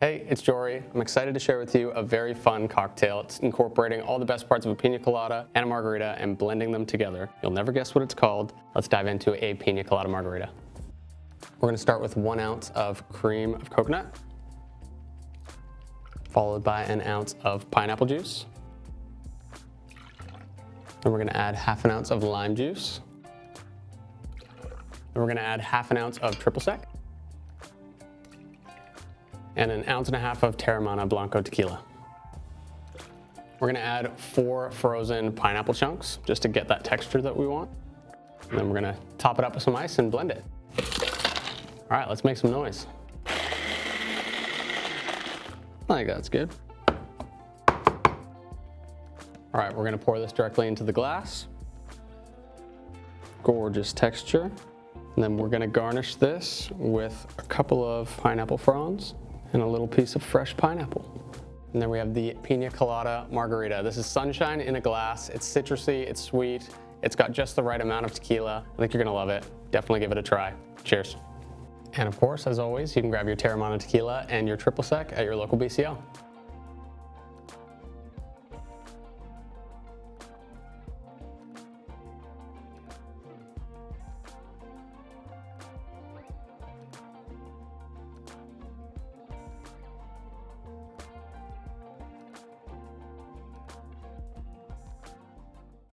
Hey, it's Jory. I'm excited to share with you a very fun cocktail. It's incorporating all the best parts of a Piña Colada and a Margarita and blending them together. You'll never guess what it's called. Let's dive into a Piña Colada Margarita. We're gonna start with 1 ounce of cream of coconut, followed by an ounce of pineapple juice. Then we're gonna add half an ounce of lime juice. Then we're gonna add half an ounce of triple sec. And an ounce and a half of Teremana Blanco tequila. We're gonna add 4 frozen pineapple chunks just to get that texture that we want. And then we're gonna top it up with some ice and blend it. All right, let's make some noise. I think that's good. All right, we're gonna pour this directly into the glass. Gorgeous texture. And then we're gonna garnish this with a couple of pineapple fronds and a little piece of fresh pineapple. And then we have the Piña Colada Margarita. This is sunshine in a glass. It's citrusy, it's sweet. It's got just the right amount of tequila. I think you're gonna love it. Definitely give it a try. Cheers. And of course, as always, you can grab your Teremana tequila and your triple sec at your local BCL.